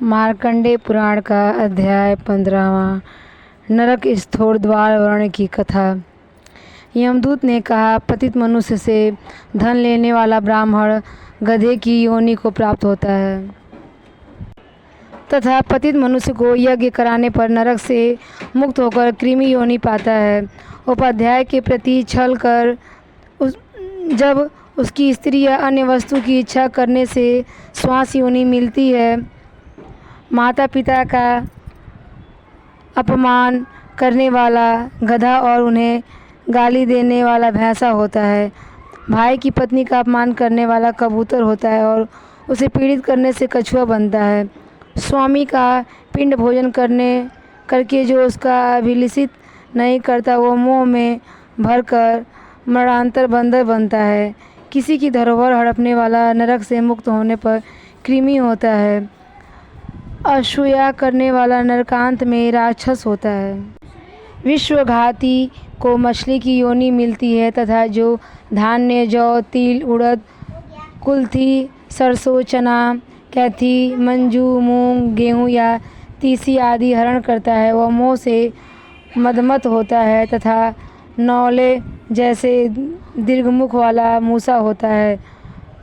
मार्कंडेय पुराण का अध्याय 15वां। नरक स्थोर द्वार वर्ण की कथा। यमदूत ने कहा, पतित मनुष्य से धन लेने वाला ब्राह्मण गधे की योनि को प्राप्त होता है तथा पतित मनुष्य को यज्ञ कराने पर नरक से मुक्त होकर कृमि योनि पाता है। उपाध्याय के प्रति छल कर जब उसकी स्त्री या अन्य वस्तु की इच्छा करने से श्वास योनि मिलती है, माता पिता का अपमान करने वाला गधा और उन्हें गाली देने वाला भैंसा होता है। भाई की पत्नी का अपमान करने वाला कबूतर होता है और उसे पीड़ित करने से कछुआ बनता है। स्वामी का पिंड भोजन करके जो उसका अभिलषित नहीं करता, वो मोह में भरकर मरणांतर बंदर बनता है। किसी की धरोहर हड़पने वाला नरक से मुक्त होने पर कृमि होता है। असूया करने वाला नरकांत में राक्षस होता है। विश्वघाती को मछली की योनि मिलती है तथा जो धान्य जौ, तिल, उड़द, कुल्थी, सरसों, चना, कैथी, मंजू, मूंग, गेहूँ या तीसी आदि हरण करता है, वह मोह से मदमत होता है तथा नौले जैसे दीर्घमुख वाला मूसा होता है।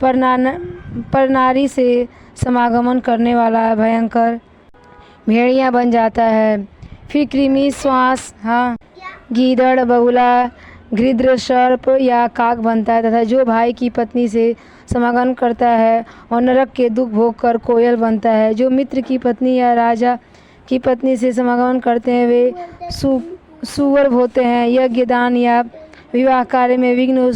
पर नारी से समागमन करने वाला भयंकर भेड़िया बन जाता है। फिर कृमि, श्वास, गीदड़, बगुला, गृध्र, सर्प या काक बनता है तथा जो भाई की पत्नी से समागमन करता है और नरक के दुख भोग कर कोयल बनता है। जो मित्र की पत्नी या राजा की पत्नी से समागमन करते हैं, वे सुअर होते हैं। यज्ञ, दान या विवाह कार्य में विघ्न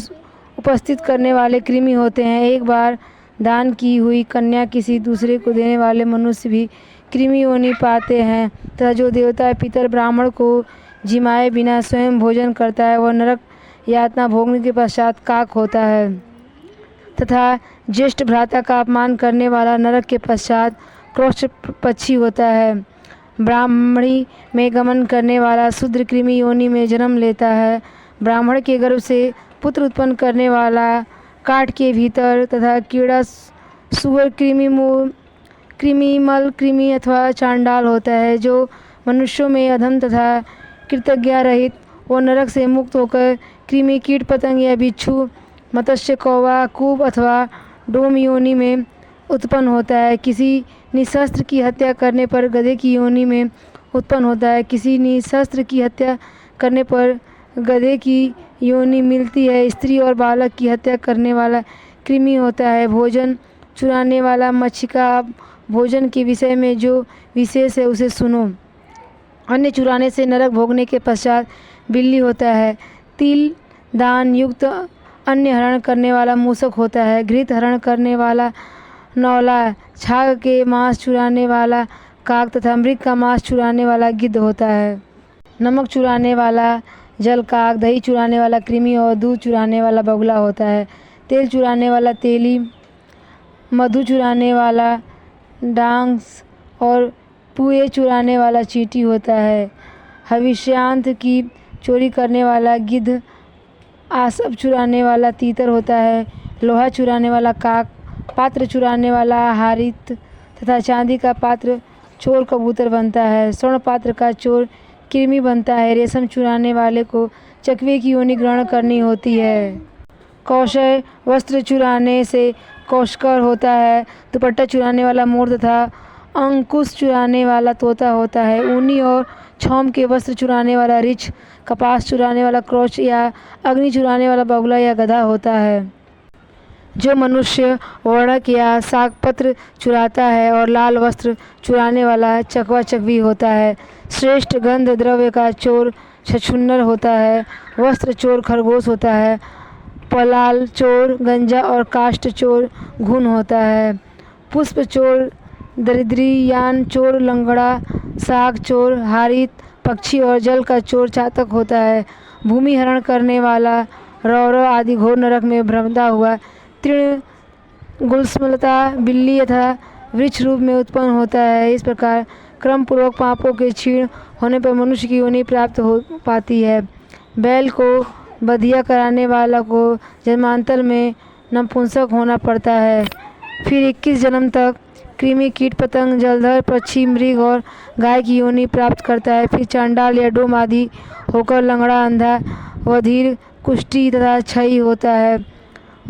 उपस्थित करने वाले कृमि होते हैं। एक बार दान की हुई कन्या किसी दूसरे को देने वाले मनुष्य भी कृमि योनि पाते हैं तथा जो देवता, पितर, ब्राह्मण को जिमाए बिना स्वयं भोजन करता है, वह नरक यातना भोगने के पश्चात काक होता है तथा ज्येष्ठ भ्राता का अपमान करने वाला नरक के पश्चात क्रोश पक्षी होता है। ब्राह्मणी में गमन करने वाला शूद्र कृमि योनि में जन्म लेता है। ब्राह्मण के गर्भ से पुत्र उत्पन्न करने वाला काट के भीतर तथा कीड़ा सुअर कृमिमल कृमि अथवा चांडाल होता है। जो मनुष्यों में अधम तथा कृतज्ञता रहित, वो नरक से मुक्त होकर कृमि, कीट पतंग या बिच्छू, मत्स्य, कौवा, कूप अथवा डोम योनि में उत्पन्न होता है। किसी निशस्त्र की हत्या करने पर गधे की योनि में उत्पन्न होता है। किसी निशस्त्र की हत्या करने पर गधे की योनि मिलती है। स्त्री और बालक की हत्या करने वाला कृमि होता है। भोजन चुराने वाला मच्छी का भोजन के विषय में जो विशेष है उसे सुनो। अन्य चुराने से नरक भोगने के पश्चात बिल्ली होता है। तिल दान युक्त अन्य हरण करने वाला मूषक होता है। घृत हरण करने वाला नौला, छाग के मांस चुराने वाला काक तथा मृग का मांस चुराने वाला गिद्ध होता है। नमक चुराने वाला जल काक, दही चुराने वाला कृमि और दूध चुराने वाला बगुला होता है। तेल चुराने वाला तेली, मधु चुराने वाला डांस और पुए चुराने वाला चींटी होता है। हविष्यांत की चोरी करने वाला गिद्ध, आसप चुराने वाला तीतर होता है। लोहा चुराने वाला काक, पात्र चुराने वाला हारित तथा चांदी का पात्र चोर कबूतर बनता है। स्वर्ण पात्र का चोर कृमि बनता है। रेशम चुराने वाले को चकवे की योनि ग्रहण करनी होती है। कौशय वस्त्र चुराने से कौशकर होता है। दुपट्टा चुराने वाला मोर तथा अंकुश चुराने वाला तोता होता है। ऊनी और छौम के वस्त्र चुराने वाला रीछ, कपास चुराने वाला क्रोच या अग्नि चुराने वाला बगुला या गधा होता है। जो मनुष्य वर्णक या सागपत्र चुराता है और लाल वस्त्र चुराने वाला चकवा चकवी होता है। श्रेष्ठ गंध द्रव्य का चोर छछून्नर होता है। वस्त्र चोर खरगोश होता है। पलाल चोर गंजा और काष्ठ चोर घुन होता है। पुष्प चोर दरिद्री, यान चोर लंगड़ा, साग चोर हारित, पक्षी और जल का चोर चातक होता है। भूमि हरण करने वाला रौरव आदि घोर नरक में भ्रमता हुआ तृण, गुलस्मलता, बिल्ली तथा वृक्ष रूप में उत्पन्न होता है। इस प्रकार क्रम पूर्वक पापों के क्षीण होने पर मनुष्य की योनि प्राप्त हो पाती है। बैल को बधिया कराने वाला को जन्मांतर में नपुंसक होना पड़ता है। फिर 21 जन्म तक कृमि, कीट, पतंग, जलधर, पक्षी, मृग और गाय की योनि प्राप्त करता है। फिर चांडाल या डोम आदि होकर लंगड़ा, अंधा, बधिर, कुष्ठी तथा क्षयी होता है।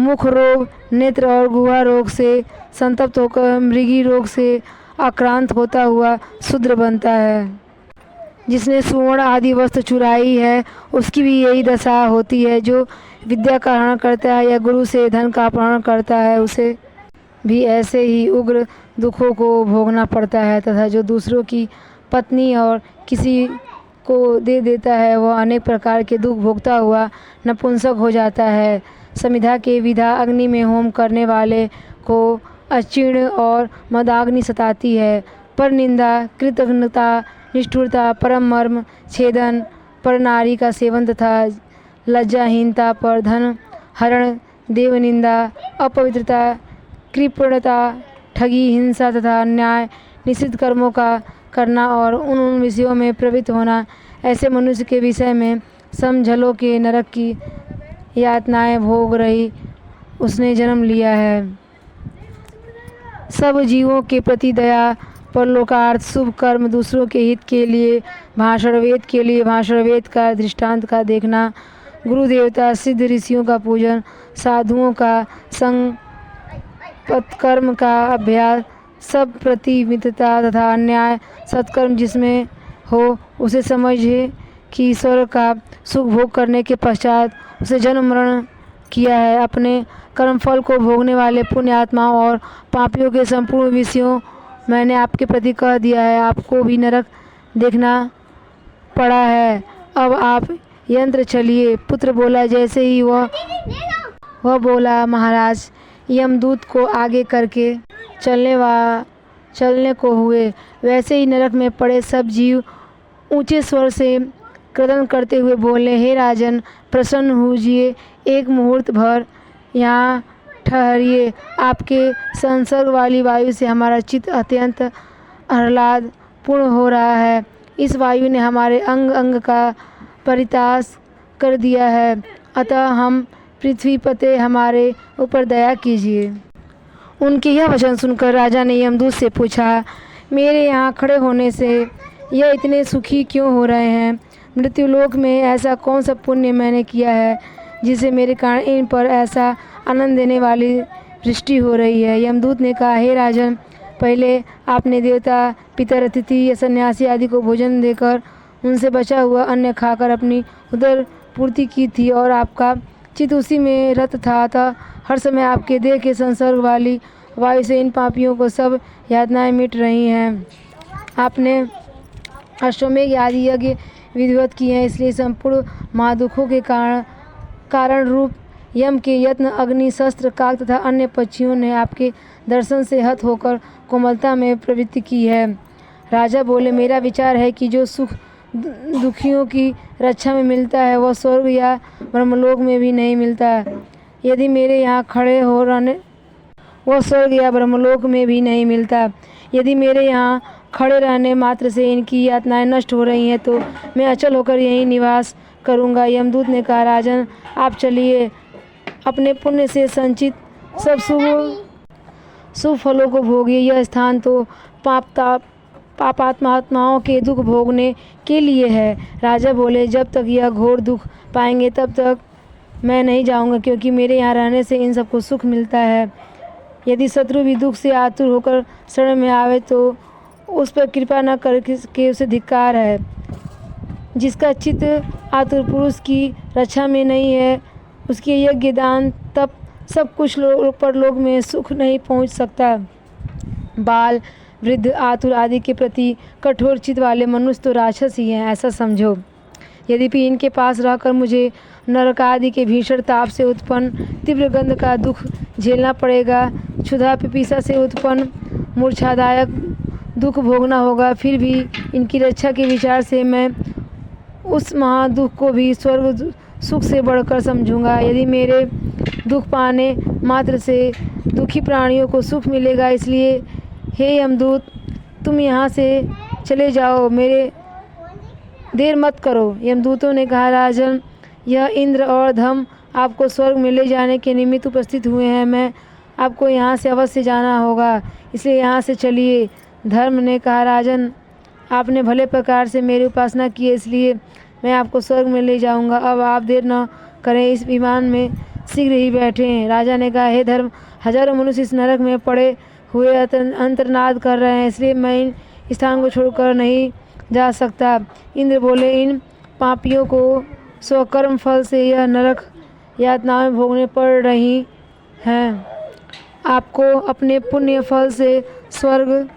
मुख रोग, नेत्र और गुहा रोग से संतप्त होकर मृगी रोग से आक्रांत होता हुआ शूद्र बनता है। जिसने सुवर्ण आदि वस्त्र चुराई है उसकी भी यही दशा होती है। जो विद्या का हरण करता है या गुरु से धन का अपहरण करता है उसे भी ऐसे ही उग्र दुखों को भोगना पड़ता है, तथा जो दूसरों की पत्नी और किसी को दे देता है वह अनेक प्रकार के दुख भोगता हुआ नपुंसक हो जाता है। समिधा के विधा अग्नि में होम करने वाले को अचीर्ण और मदाग्नि सताती है। पर निंदा, कृतघ्नता, निष्ठुरता, परम मर्म छेदन, पर नारी का सेवन तथा लज्जाहीनता, पर धन हरण, देवनिंदा, अपवित्रता, कृपणता, ठगी, हिंसा तथा अन्याय निषिद्ध कर्मों का करना और उन विषयों में प्रवृत्त होना, ऐसे मनुष्य के विषय में समझलों के नरक की यातनाएं भोग रही उसने जन्म लिया है। सब जीवों के प्रति दया, परलोकार्थ, शुभ कर्म, दूसरों के हित के लिए भाषण, वेद के लिए भाषण, वेद का दृष्टांत का देखना, गुरु देवता सिद्ध ऋषियों का पूजन, साधुओं का संग, पत्कर्म का अभ्यास, सब प्रति मित्रता तथा अन्याय सत्कर्म जिसमें हो उसे समझे कि ईश्वर का सुख भोग करने के पश्चात उसे जन्म मरण किया है। अपने कर्मफल को भोगने वाले पुण्य आत्माओं और पापियों के संपूर्ण विषयों मैंने आपके प्रति कह दिया है। आपको भी नरक देखना पड़ा है। अब आप यंत्र चलिए। पुत्र बोला। जैसे ही वह बोला, महाराज यमदूत को आगे करके चलने को हुए। वैसे ही नरक में पड़े सब जीव ऊंचे स्वर से क्रदन करते हुए बोले, हे राजन, प्रसन्न होइए, एक मुहूर्त भर यहाँ ठहरिए। आपके संसर्ग वाली वायु से हमारा चित्त अत्यंत आह्लाद पूर्ण हो रहा है। इस वायु ने हमारे अंग अंग का परितास कर दिया है, अतः हम पृथ्वी पते हमारे ऊपर दया कीजिए। उनके यह वचन सुनकर राजा ने यमदूत से पूछा, मेरे यहाँ खड़े होने से यह इतने सुखी क्यों हो रहे हैं? मृत्युलोक में ऐसा कौन सा पुण्य मैंने किया है जिसे मेरे कारण इन पर ऐसा आनंद देने वाली वृष्टि हो रही है? यमदूत ने कहा, हे राजन, पहले आपने देवता, पितर, अतिथि या सन्यासी आदि को भोजन देकर उनसे बचा हुआ अन्न खाकर अपनी उदर पूर्ति की थी और आपका चित्त उसी में रत था। अतः हर समय आपके देह के संसर्ग वाली वायु से इन पापियों को सब यातनाएं मिट रही हैं। आपने अश्वमेघ आदि यज्ञ विधिवत किए हैं, इसलिए संपूर्ण महादुखों के कारण रूप यम के यत्न, अग्नि, शस्त्र, काक तथा अन्य पक्षियों ने आपके दर्शन से हत होकर कोमलता में प्रवृत्ति की है। राजा बोले, मेरा विचार है कि जो सुख दुखियों की रक्षा में मिलता है वह स्वर्ग या ब्रह्मलोक में भी नहीं मिलता। यदि मेरे यहाँ खड़े हो रहने वह स्वर्ग या ब्रह्मलोक में भी नहीं मिलता। यदि मेरे यहाँ खड़े रहने मात्र से इनकी यातनाएं नष्ट हो रही हैं तो मैं अचल होकर यहीं निवास करूँगा। यमदूत ने कहा, राजन, आप चलिए, अपने पुण्य से संचित सब शुभ फलों को भोगिए। यह स्थान तो पापात्माओं के दुख भोगने के लिए है। राजा बोले, जब तक यह घोर दुख पाएंगे तब तक मैं नहीं जाऊंगा, क्योंकि मेरे यहाँ रहने से इन सबको सुख मिलता है। यदि शत्रु भी दुख से आतुर होकर शरण में आवे तो उस पर कृपा न करके उसे धिक्कार है। जिसका चित्त आतुर पुरुष की रक्षा में नहीं है उसके यज्ञ, दान, तप सब कुछ परलोक में सुख नहीं पहुंच सकता। बाल, वृद्ध, आतुर आदि के प्रति कठोर चित्त वाले मनुष्य तो राक्षस ही हैं, ऐसा समझो। यद्यपि इनके पास रहकर मुझे नरक आदि के भीषण ताप से उत्पन्न तीव्र गंध का दुख झेलना पड़ेगा, क्षुधा पिपीसा से उत्पन्न मूर्छादायक दुख भोगना होगा, फिर भी इनकी रक्षा के विचार से मैं उस महादुख को भी स्वर्ग सुख से बढ़कर समझूंगा। यदि मेरे दुख पाने मात्र से दुखी प्राणियों को सुख मिलेगा, इसलिए हे यमदूत, तुम यहाँ से चले जाओ, मेरे देर मत करो। यमदूतों ने कहा, राजन, यह इंद्र और धम आपको स्वर्ग में ले जाने के निमित्त उपस्थित हुए हैं। मैं आपको यहाँ से अवश्य जाना होगा, इसलिए यहाँ से चलिए। धर्म ने कहा, राजन, आपने भले प्रकार से मेरी उपासना की है, इसलिए मैं आपको स्वर्ग में ले जाऊंगा। अब आप देर न करें, इस विमान में शीघ्र ही बैठें। राजा ने कहा, हे धर्म, हजारों मनुष्य इस नरक में पड़े हुए अंतर्नाद कर रहे हैं, इसलिए मैं इन स्थान को छोड़कर नहीं जा सकता। इंद्र बोले, इन पापियों को स्वकर्म फल से यह नरक यातनाएं भोगने पड़ रही हैं, आपको अपने पुण्य फल से स्वर्ग।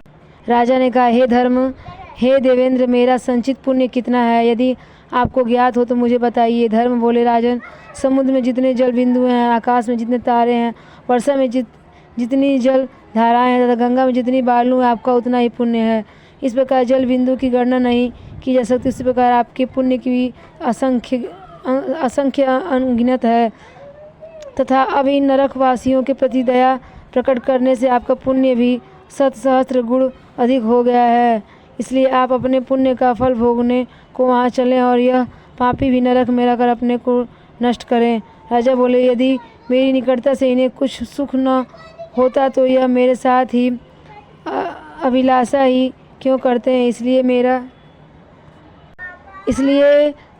राजा ने कहा, हे धर्म, हे देवेंद्र, मेरा संचित पुण्य कितना है? यदि आपको ज्ञात हो तो मुझे बताइए। धर्म बोले, राजन, समुद्र में जितने जल बिंदु हैं, आकाश में जितने तारे हैं, वर्षा में जितनी जल धाराएं हैं तथा गंगा में जितनी बालू है, आपका उतना ही पुण्य है। इस प्रकार जल बिंदु की गणना नहीं की जा सकती, उसी प्रकार आपके पुण्य की भी असंख्य अनगिनत है। तथा अब इन नरक वासियों के प्रति दया प्रकट करने से आपका पुण्य भी 7 सहस्त्र गुण अधिक हो गया है, इसलिए आप अपने पुण्य का फल भोगने को वहाँ चलें और यह पापी भी नरक में रहकर अपने को नष्ट करें। राजा बोले, यदि मेरी निकटता से इन्हें कुछ सुख न होता तो यह मेरे साथ ही अभिलाषा ही क्यों करते हैं? इसलिए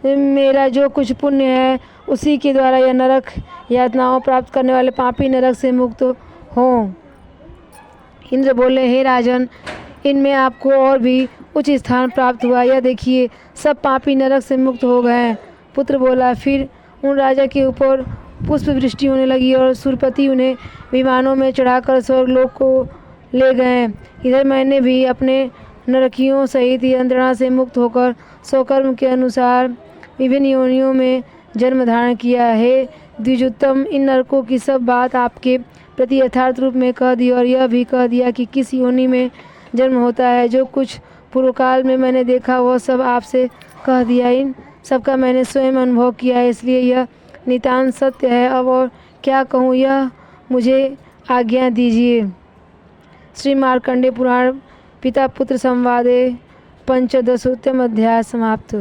मेरा जो कुछ पुण्य है उसी के द्वारा यह नरक यातनाओं प्राप्त करने वाले पापी नरक से मुक्त हों। इंद्र बोले, हे राजन, इनमें आपको और भी उच्च स्थान प्राप्त हुआ, यह देखिए सब पापी नरक से मुक्त हो गए। पुत्र बोला, फिर उन राजा के ऊपर पुष्प वृष्टि होने लगी और सुरपति उन्हें विमानों में चढ़ाकर स्वर्गलोक को ले गए। इधर मैंने भी अपने नरकियों सहित यंत्रणा से मुक्त होकर स्वकर्म के अनुसार विभिन्न योनियों में जन्म धारण किया है। द्विजोत्तम, इन नरकों की सब बात आपके प्रति यथार्थ रूप में कह दी और यह भी कह दिया कि किस योनि में जन्म होता है। जो कुछ पूर्व काल में मैंने देखा वह सब आपसे कह दिया। इन सबका मैंने स्वयं अनुभव किया है, इसलिए यह नितांत सत्य है। अब और क्या कहूँ, यह मुझे आज्ञा दीजिए। श्री मार्कंडेय पुराण पिता पुत्र संवादे 15वां अध्याय समाप्त।